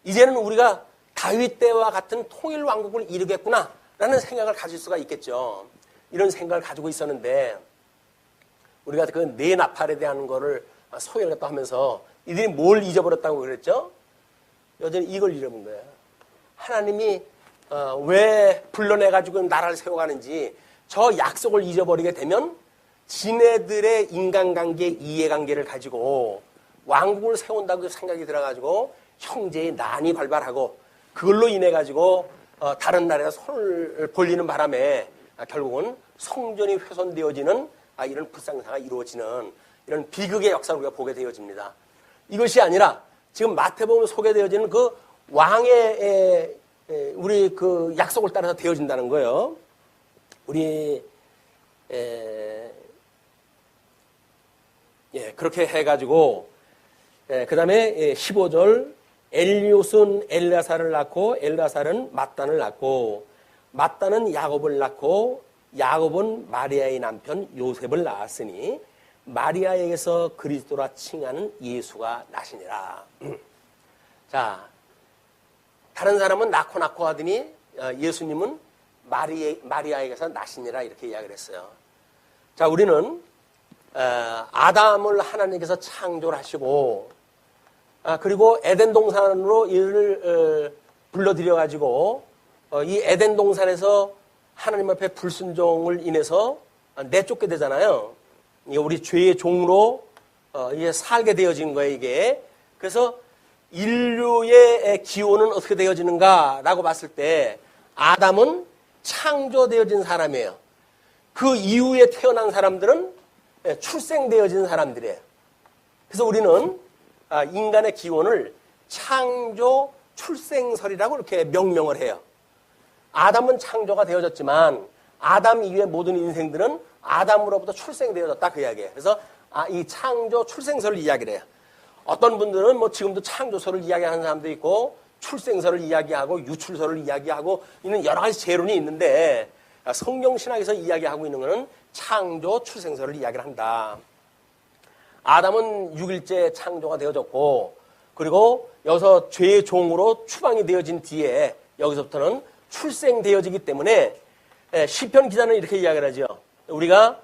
이제는 우리가 다윗 때와 같은 통일 왕국을 이루겠구나라는 생각을 가질 수가 있겠죠. 이런 생각을 가지고 있었는데 우리가 그 네나팔에 대한 거를 소개를 했다 하면서 이들이 뭘 잊어버렸다고 그랬죠? 여전히 이걸 잃어본 거예요. 하나님이 왜 불러내가지고 나라를 세워가는지 저 약속을 잊어버리게 되면 지네들의 인간관계, 이해관계를 가지고 왕국을 세운다고 생각이 들어가지고 형제의 난이 발발하고 그걸로 인해 가지고 다른 나라에 손을 벌리는 바람에 결국은 성전이 훼손되어지는 이런 불상사가 이루어지는 이런 비극의 역사를 우리가 보게 되어집니다. 이것이 아니라 지금 마태복음에 소개되어지는 그 왕의 우리 그 약속을 따라서 되어진다는 거예요. 우리 그렇게 해가지고 그 다음에 15절 엘리옷은 엘라사를 낳고 엘라사는 mat단을 낳고 mat단은 야곱을 낳고 야곱은 마리아의 남편 요셉을 낳았으니 마리아에게서 그리스도라 칭하는 예수가 나시니라. 자, 다른 사람은 낳고 하더니 예수님은 마리아에게서 나시니라 이렇게 이야기를 했어요. 자, 우리는 아담을 하나님께서 창조를 하시고 그리고 에덴 동산으로 이를 불러들여가지고 이 에덴 동산에서 하나님 앞에 불순종을 인해서 내쫓게 되잖아요. 이게 우리 죄의 종으로 이게 살게 되어진 거예요, 이게. 그래서 인류의 기원은 어떻게 되어지는가라고 봤을 때 아담은 창조되어진 사람이에요. 그 이후에 태어난 사람들은 출생되어진 사람들이에요. 그래서 우리는 인간의 기원을 창조 출생설이라고 이렇게 명명을 해요. 아담은 창조가 되어졌지만 아담 이후의 모든 인생들은 아담으로부터 출생되어졌다 그 이야기예요. 그래서 이 창조 출생설을 이야기를 해요. 어떤 분들은 뭐 지금도 창조설을 이야기하는 사람도 있고 출생설을 이야기하고 유출설을 이야기하고 있는 여러 가지 재론이 있는데 성경 신학에서 이야기하고 있는 것은 창조 출생설을 이야기를 한다. 아담은 6일째 창조가 되어졌고 그리고 여기서 죄의 종으로 추방이 되어진 뒤에 여기서부터는 출생되어지기 때문에 시편 기자는 이렇게 이야기를 하죠. 우리가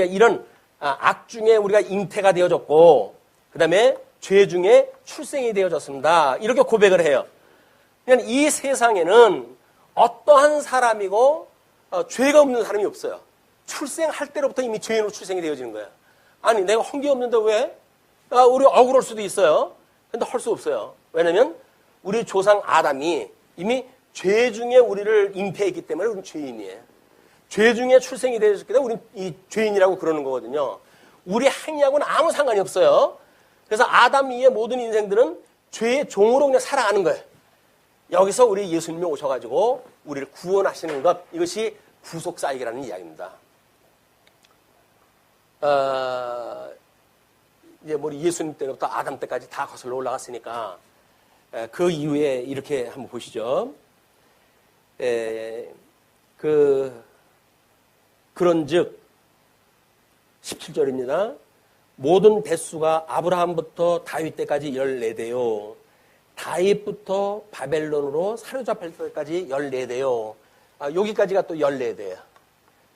이런 악 중에 우리가 잉태가 되어졌고 그 다음에 죄 중에 출생이 되어졌습니다. 이렇게 고백을 해요. 그러니까 이 세상에는 어떠한 사람이고 죄가 없는 사람이 없어요. 출생할 때로부터 이미 죄인으로 출생이 되어지는 거예요. 아니 내가 헌기 없는데 왜? 우리 억울할 수도 있어요. 근데 할 수 없어요. 왜냐면 우리 조상 아담이 이미 죄 중에 우리를 잉태했기 때문에 우리는 죄인이에요. 죄 중에 출생이 되었기 때문에 우리는 이 죄인이라고 그러는 거거든요. 우리 행위하고는 아무 상관이 없어요. 그래서 아담 이후의 모든 인생들은 죄의 종으로 그냥 살아가는 거예요. 여기서 우리 예수님이 오셔가지고 우리를 구원하시는 것, 이것이 구속사역이라는 이야기입니다. 이제 우리 예수님 때부터 아담 때까지 다 거슬러 올라갔으니까 그 이후에 이렇게 한번 보시죠. 그런즉 17절입니다. 모든 대수가 아브라함부터 다윗 때까지 14대요. 다윗부터 바벨론으로 사로잡힐 때까지 14대요. 여기까지가 또 14대예요.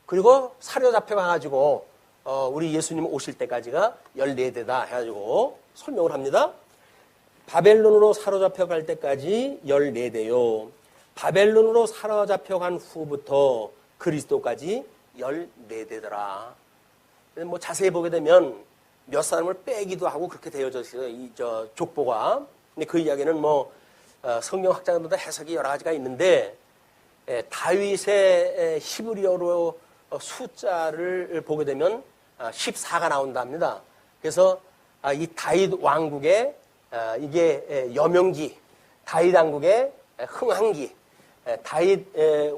그리고 사로잡혀가지고 우리 예수님 오실 때까지가 14대다 해가지고 설명을 합니다. 바벨론으로 사로잡혀갈 때까지 14대요. 바벨론으로 사로잡혀간 후부터 그리스도까지 14대더라. 뭐 자세히 보게 되면 몇 사람을 빼기도 하고 그렇게 되어졌어요. 이 족보가. 근데 그 이야기는 뭐 성경학자들마다 해석이 여러 가지가 있는데 다윗의 히브리어로 숫자를 보게 되면 14가 나온답니다. 그래서 이 다윗 왕국의 이게 여명기, 다윗 왕국의 흥한기, 다윗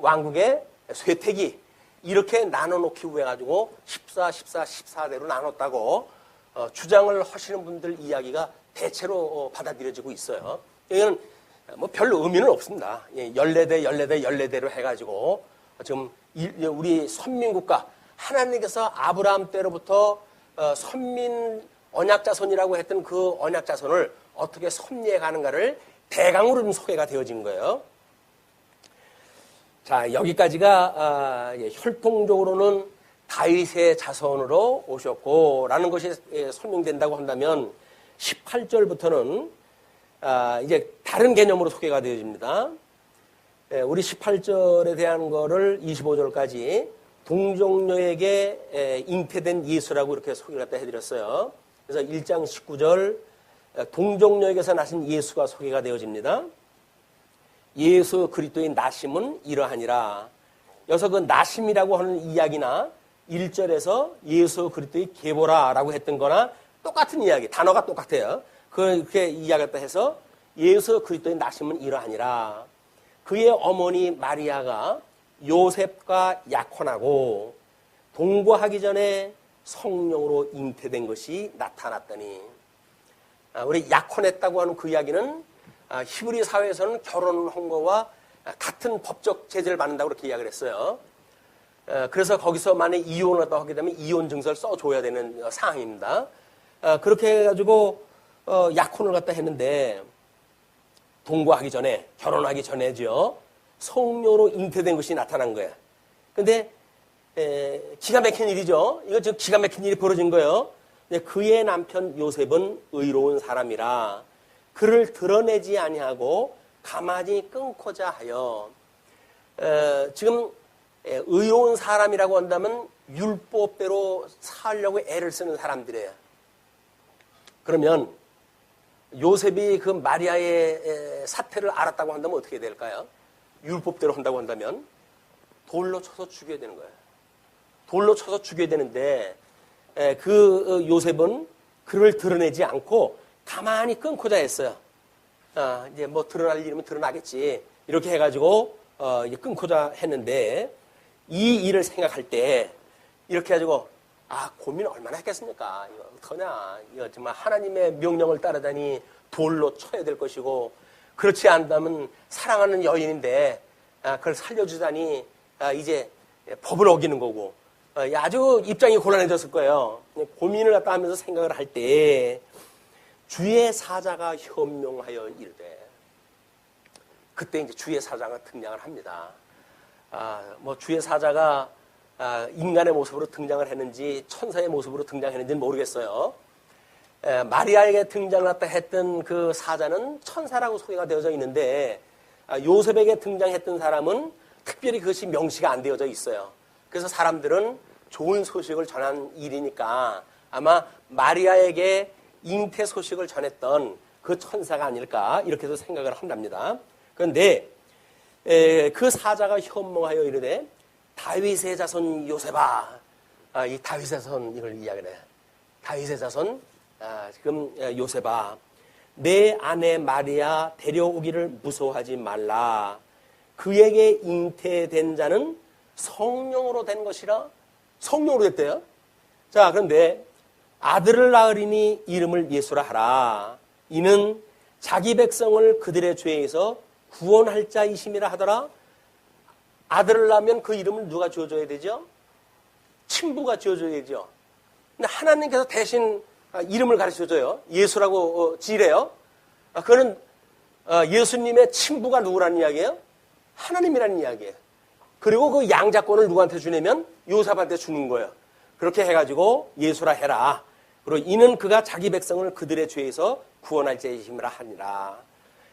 왕국의 쇠퇴기 이렇게 나눠놓기 위해 가지고 14대로 나눴다고 주장을 하시는 분들 이야기가 대체로 받아들여지고 있어요. 이거는 뭐 별 의미는 없습니다. 14대로 해가지고 지금 우리 선민국가 하나님께서 아브라함 때로부터 선민 언약자손이라고 했던 그 언약자손을 어떻게 섭리해 가는가를 대강으로 좀 소개가 되어진 거예요. 자, 여기까지가 혈통적으로는 다윗의 자손으로 오셨고 라는 것이 설명된다고 한다면 18절부터는 이제 다른 개념으로 소개가 되어집니다. 우리 18절에 대한 거를 25절까지 동정녀에게 잉태된 예수라고 이렇게 소개를 갖다 해드렸어요. 그래서 1장 19절 동정녀에게서 나신 예수가 소개가 되어집니다. 예수 그리스도의 나심은 이러하니라. 여기서 그 나심이라고 하는 이야기나 1절에서 예수 그리스도의 계보라라고 했던 거나 똑같은 이야기, 단어가 똑같아요. 그렇게 이야기했다 해서 예수 그리스도의 나심은 이러하니라. 그의 어머니 마리아가 요셉과 약혼하고 동거하기 전에 성령으로 잉태된 것이 나타났더니, 우리 약혼했다고 하는 그 이야기는 히브리 사회에서는 결혼한 거와 같은 법적 제재를 받는다고 그렇게 이야기를 했어요. 그래서 거기서 만약에 이혼을 하게 되면 이혼 증서를 써줘야 되는 상황입니다. 그렇게 해가지고 약혼을 갖다 했는데 동거하기 전에, 결혼하기 전에죠. 성녀로 잉태된 것이 나타난 거예요. 근데 기가 막힌 일이죠. 이거 지금 기가 막힌 일이 벌어진 거예요. 그의 남편 요셉은 의로운 사람이라 그를 드러내지 아니하고 가만히 끊고자 하여, 지금 의로운 사람이라고 한다면 율법대로 살려고 애를 쓰는 사람들이에요. 그러면 요셉이 그 마리아의 사태를 알았다고 한다면 어떻게 될까요? 율법대로 한다고 한다면 돌로 쳐서 죽여야 되는 거예요. 돌로 쳐서 죽여야 되는데 그 요셉은 그를 드러내지 않고 가만히 끊고자 했어요. 이제 뭐 드러날 일이면 드러나겠지. 이렇게 해가지고 이제 끊고자 했는데 이 일을 생각할 때 이렇게 해가지고 고민 얼마나 했겠습니까? 이거 어떡하냐. 이거 정말 하나님의 명령을 따르다니 돌로 쳐야 될 것이고 그렇지 않다면 사랑하는 여인인데 그걸 살려주다니 이제 법을 어기는 거고 아주 입장이 곤란해졌을 거예요. 고민을 갖다 하면서 생각을 할 때 주의 사자가 현명하여 이르되 그때 이제 주의 사자가 등장을 합니다. 뭐 주의 사자가 인간의 모습으로 등장을 했는지 천사의 모습으로 등장했는지는 모르겠어요. 마리아에게 등장을 했던 그 사자는 천사라고 소개가 되어져 있는데 요셉에게 등장했던 사람은 특별히 그것이 명시가 안 되어져 있어요. 그래서 사람들은 좋은 소식을 전한 일이니까 아마 마리아에게 잉태 소식을 전했던 그 천사가 아닐까 이렇게도 생각을 한답니다. 그런데 그 사자가 현몽하여 이르되 다윗의 자손 요셉아, 이 다윗의 자손 이걸 이야기를 해. 다윗의 자손 지금 요셉아, 내 아내 마리아 데려오기를 무서워하지 말라. 그에게 잉태된 자는 성령으로 된 것이라. 성령으로 됐대요. 자, 그런데 아들을 낳으리니 이름을 예수라 하라. 이는 자기 백성을 그들의 죄에서 구원할 자이심이라 하더라. 아들을 낳으면 그 이름을 누가 지어줘야 되죠? 친부가 지어줘야 되죠. 근데 하나님께서 대신 이름을 가르쳐줘요. 예수라고 지으래요. 그거는 예수님의 친부가 누구라는 이야기예요? 하나님이라는 이야기예요. 그리고 그 양자권을 누구한테 주냐면 요셉한테 주는 거예요. 그렇게 해가지고 예수라 해라. 그리고 이는 그가 자기 백성을 그들의 죄에서 구원할 자이심이라 하니라.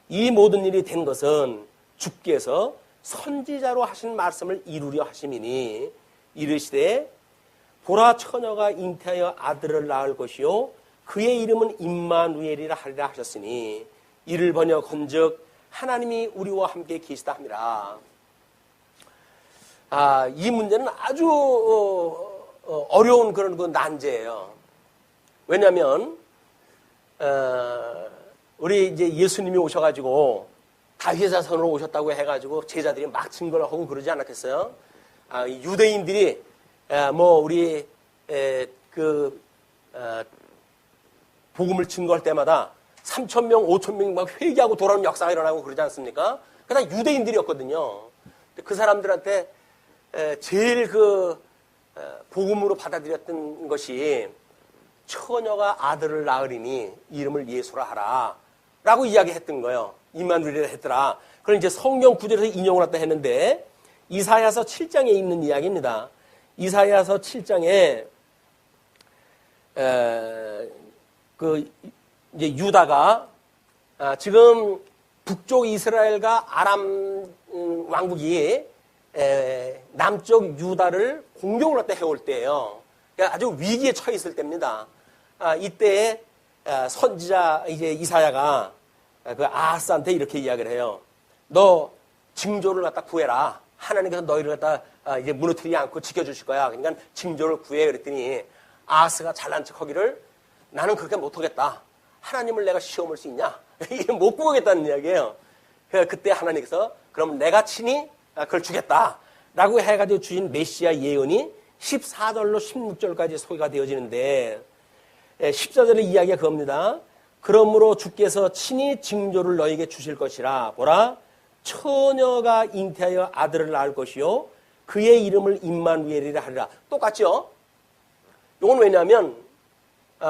이 모든 일이 된 것은 주께서 선지자로 하신 말씀을 이루려 하심이니 이르시되 보라 처녀가 잉태하여 아들을 낳을 것이요 그의 이름은 임마누엘이라 하리라 하셨으니 이를 번역한즉 하나님이 우리와 함께 계시다 함이라. 이 문제는 아주 어려운 그런 그 난제예요. 왜냐하면 우리 이제 예수님이 오셔가지고 다윗의 자손으로 오셨다고 해가지고 제자들이 막 증거를 하고 그러지 않았겠어요? 유대인들이 뭐 우리 복음을 증거할 때마다 3,000명, 5,000명 막 회개하고 돌아오는 역사가 일어나고 그러지 않습니까? 그다 유대인들이었거든요. 그 사람들한테 제일 복음으로 받아들였던 것이 처녀가 아들을 낳으리니 이름을 예수라 하라 라고 이야기했던 거예요. 임마누엘이라 했더라. 그걸 이제 성경 구절에서 인용을 했다 했는데 이사야서 7장에 있는 이야기입니다. 이사야서 7장에 이제 유다가 지금 북쪽 이스라엘과 아람 왕국이 남쪽 유다를 공격을 했다 해올 때예요. 그러니까 아주 위기에 처해 있을 때입니다. 이때에 선지자 이제 이사야가 그 아하스한테 이렇게 이야기를 해요. 너 징조를 갖다 구해라. 하나님께서 너희를 갖다 이제 무너뜨리지 않고 지켜주실 거야. 그러니까 징조를 구해. 그랬더니 아하스가 잘난 척하기를 나는 그렇게 못하겠다. 하나님을 내가 시험할 수 있냐? 이게 못 구하겠다는 이야기예요. 그때 하나님께서 그럼 내가 친히 그걸 주겠다. 라고 해가지고 주신 메시아 예언이 14절로 16절까지 소개가 되어지는데 14절의 이야기가 그겁니다. 그러므로 주께서 친히 징조를 너에게 주실 것이라. 보라 처녀가 잉태하여 아들을 낳을 것이요 그의 이름을 임마누엘이라 하리라. 똑같죠? 이건 왜냐하면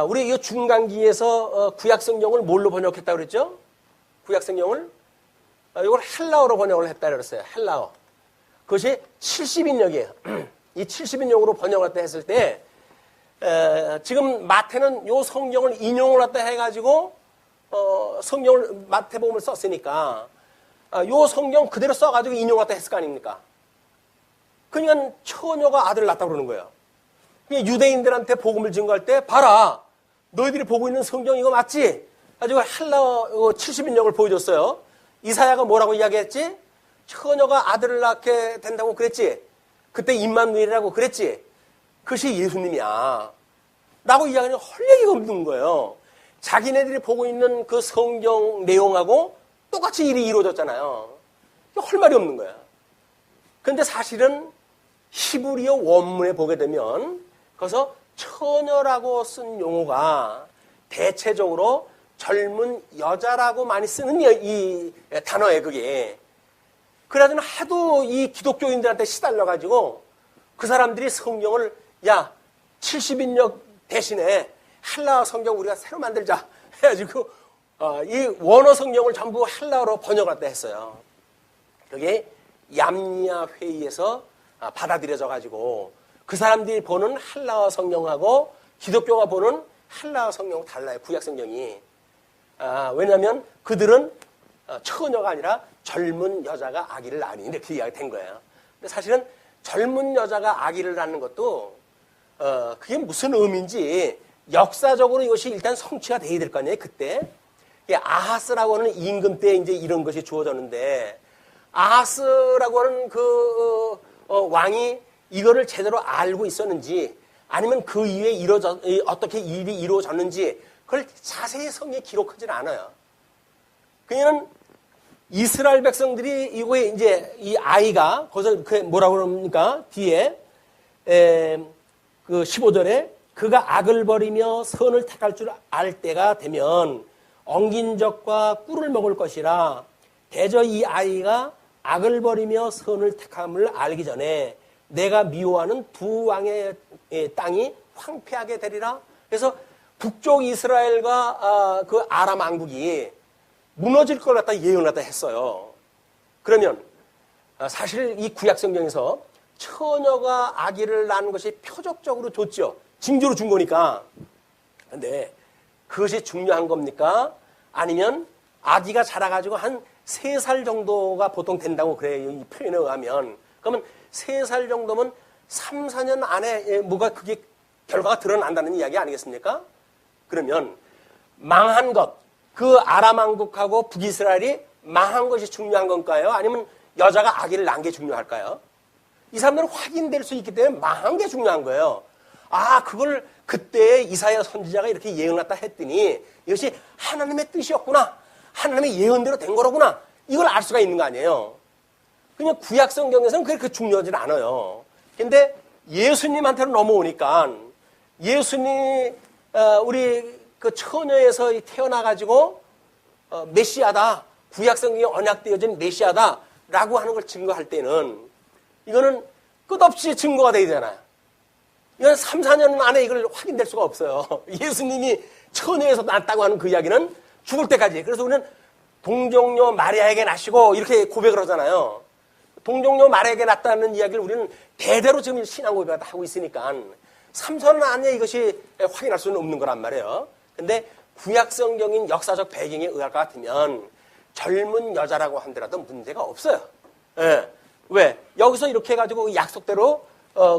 우리 이 중간기에서 구약성경을 뭘로 번역했다고 그랬죠? 구약성경을 이걸 헬라어로 번역을 했다 그랬어요. 헬라어. 그것이 70인역이에요. 이 70인역으로 번역을 했다 했을 때 지금 마태는 요 성경을 인용을 했다 해가지고 성경을 마태복음을 썼으니까 요 성경 그대로 써가지고 인용을 했다 했을 거 아닙니까? 그러니까 처녀가 아들을 낳았다고 그러는 거예요. 유대인들한테 복음을 증거할 때 봐라. 너희들이 보고 있는 성경 이거 맞지? 가지고 헬라어 70인역을 보여줬어요. 이사야가 뭐라고 이야기했지? 처녀가 아들을 낳게 된다고 그랬지? 그때 임마누엘이라고 그랬지? 그것이 예수님이야. 라고 이야기하는 할 얘기가 없는 거예요. 자기네들이 보고 있는 그 성경 내용하고 똑같이 일이 이루어졌잖아요. 할 말이 없는 거야. 그런데 사실은 히브리어 원문에 보게 되면 거기서 처녀라고 쓴 용어가 대체적으로 젊은 여자라고 많이 쓰는 이 단어예요, 그게. 그래가지고 하도 이 기독교인들한테 시달려가지고 그 사람들이 성경을 70인역 대신에 헬라어 성경 우리가 새로 만들자 해가지고 이 원어 성경을 전부 헬라어로 번역했다 했어요. 그게 얌니아 회의에서 받아들여져가지고 그 사람들이 보는 헬라어 성경하고 기독교가 보는 헬라어 성경은 달라요. 구약 성경이. 왜냐하면 그들은 처녀가 아니라 젊은 여자가 아기를 낳으니 이렇게 이야기가 된 거예요. 근데 사실은 젊은 여자가 아기를 낳는 것도 그게 무슨 의미인지 역사적으로 이것이 일단 성취가 돼야 될 거 아니에요. 그때 아하스라고 하는 임금 때 이제 이런 것이 주어졌는데 아하스라고 하는 그 왕이 이거를 제대로 알고 있었는지 아니면 그 이후에 어떻게 일이 이루어졌는지 그걸 자세히 성경에 기록하지는 않아요. 그녀는 이스라엘 백성들이 이거에 이제 이 아이가 거기서 그 뭐라고 그럽니까? 뒤에 그 15절에 그가 악을 버리며 선을 택할 줄 알 때가 되면 엉긴 적과 꿀을 먹을 것이라 대저 이 아이가 악을 버리며 선을 택함을 알기 전에 내가 미워하는 두 왕의 땅이 황폐하게 되리라. 그래서 북쪽 이스라엘과 그 아람 왕국이 무너질 걸 갖다 예언을 갖다 했어요. 그러면 사실 이 구약 성경에서 처녀가 아기를 낳는 것이 표적적으로 좋죠. 징조로 준 거니까. 근데 그것이 중요한 겁니까? 아니면 아기가 자라가지고 한 3살 정도가 보통 된다고 그래요. 이 표현에 의하면. 그러면 3살 정도면 3, 4년 안에 뭐가 그게 결과가 드러난다는 이야기 아니겠습니까? 그러면 망한 것, 그 아람 왕국하고 북이스라엘이 망한 것이 중요한 건가요? 아니면 여자가 아기를 낳은 게 중요할까요? 이 사람들은 확인될 수 있기 때문에 망한 게 중요한 거예요. 그걸 그때 이사야 선지자가 이렇게 예언했다 했더니 이것이 하나님의 뜻이었구나. 하나님의 예언대로 된 거로구나. 이걸 알 수가 있는 거 아니에요. 그냥 구약 성경에서는 그렇게 중요하지 않아요. 근데 예수님한테로 넘어오니까 예수님이 우리 그 처녀에서 태어나가지고 메시아다. 구약 성경에 언약되어진 메시아다라고 하는 걸 증거할 때는 이거는 끝없이 증거가 되야 되잖아요. 이건 3, 4년 안에 이걸 확인될 수가 없어요. 예수님이 처녀에서 낳았다고 하는 그 이야기는 죽을 때까지. 그래서 우리는 동정녀 마리아에게 낳으시고 이렇게 고백을 하잖아요. 동정녀 마리아에게 낳았다는 이야기를 우리는 대대로 지금 신앙 고백을 하고 있으니까 3, 4년 안에 이것이 확인할 수는 없는 거란 말이에요. 근데 구약 성경인 역사적 배경에 의할 것 같으면 젊은 여자라고 하더라도 문제가 없어요. 예. 왜? 여기서 이렇게 해가지고 약속대로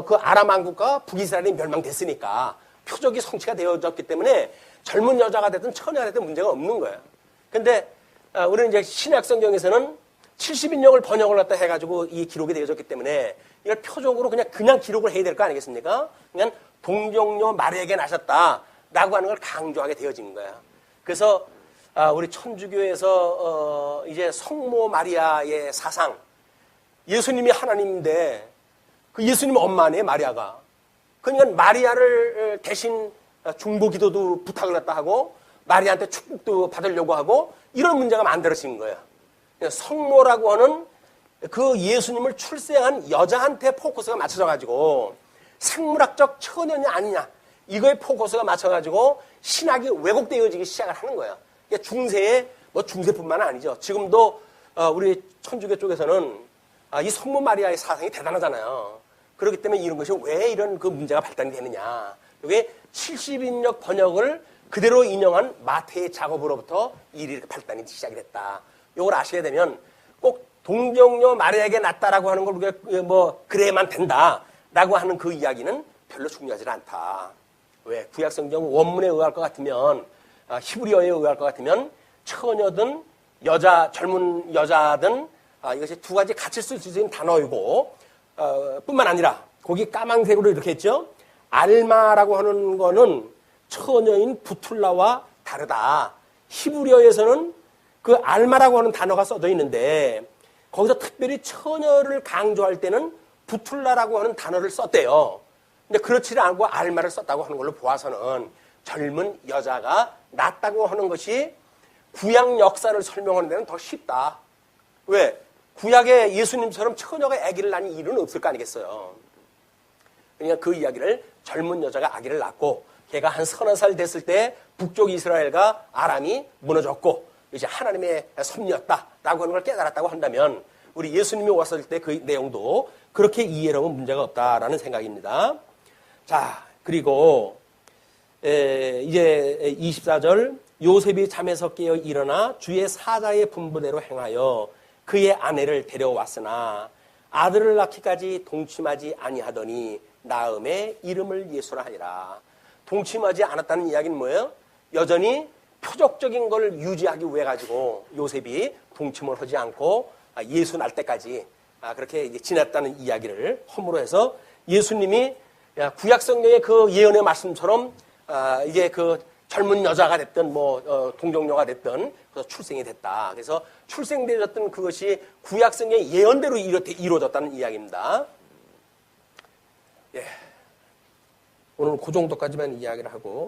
그 아람 왕국과 북이스라엘이 멸망됐으니까 표적이 성취가 되어졌기 때문에 젊은 여자가 되든 처녀가 되든 문제가 없는 거예요. 근데 우리는 이제 신약 성경에서는 70인역을 번역을 갖다 해가지고 이 기록이 되어졌기 때문에 이걸 표적으로 그냥 기록을 해야 될 거 아니겠습니까? 그냥 동정녀 마리아에게 나셨다라고 하는 걸 강조하게 되어진 거예요. 그래서 우리 천주교에서 이제 성모 마리아의 사상, 예수님이 하나님인데 그 예수님 엄마 아니에요, 마리아가. 그러니까 마리아를 대신 중보 기도도 부탁을 했다 하고 마리아한테 축복도 받으려고 하고 이런 문제가 만들어진 거예요. 성모라고 하는 그 예수님을 출생한 여자한테 포커스가 맞춰져가지고 생물학적 처녀냐 아니냐 이거에 포커스가 맞춰가지고 신학이 왜곡되어지기 시작을 하는 거예요. 중세에 중세뿐만 아니죠. 지금도 우리 천주교 쪽에서는 이 성모 마리아의 사상이 대단하잖아요. 그렇기 때문에 이런 것이 왜 이런 그 문제가 발단이 되느냐. 이게 70인역 번역을 그대로 인용한 마태의 작업으로부터 일이 발단이 시작이 됐다. 이걸 아시게 되면 꼭 동정녀 마리아에게 낳았다라고 하는 걸 우리가 그래야만 된다라고 하는 그 이야기는 별로 중요하지 않다. 왜? 구약성경 원문에 의할 것 같으면 히브리어에 의할 것 같으면 처녀든 젊은 여자든 이것이 두 가지 같이 쓸 수 있는 단어이고 뿐만 아니라 거기 까만색으로 이렇게 했죠. 알마라고 하는 거는 처녀인 부툴라와 다르다. 히브리어에서는 그 알마라고 하는 단어가 써져 있는데 거기서 특별히 처녀를 강조할 때는 부툴라라고 하는 단어를 썼대요. 근데 그렇지 않고 알마를 썼다고 하는 걸로 보아서는 젊은 여자가 낫다고 하는 것이 구약 역사를 설명하는 데는 더 쉽다. 왜? 구약의 예수님처럼 처녀가 아기를 낳은 일은 없을 거 아니겠어요. 그러니까 그 이야기를 젊은 여자가 아기를 낳고 걔가 한 30살 됐을 때 북쪽 이스라엘과 아람이 무너졌고 이제 하나님의 섭리였다라고 하는 걸 깨달았다고 한다면 우리 예수님이 왔을 때 그 내용도 그렇게 이해를 하면 문제가 없다라는 생각입니다. 자, 그리고 이제 24절 요셉이 잠에서 깨어 일어나 주의 사자의 분부대로 행하여 그의 아내를 데려왔으나 아들을 낳기까지 동침하지 아니하더니 나음의 이름을 예수라 하니라. 동침하지 않았다는 이야기는 뭐예요? 여전히 표적적인 걸 유지하기 위해 가지고 요셉이 동침을 하지 않고 예수 날 때까지 그렇게 지냈다는 이야기를 허물어 해서 예수님이 구약 성경의 그 예언의 말씀처럼 이게 그 젊은 여자가 됐든 동정녀가 됐든 그래서 출생이 됐다. 그래서 출생되었던 그것이 구약 성경의 예언대로 이루어졌다는 이야기입니다. 예. 오늘 그 정도까지만 이야기를 하고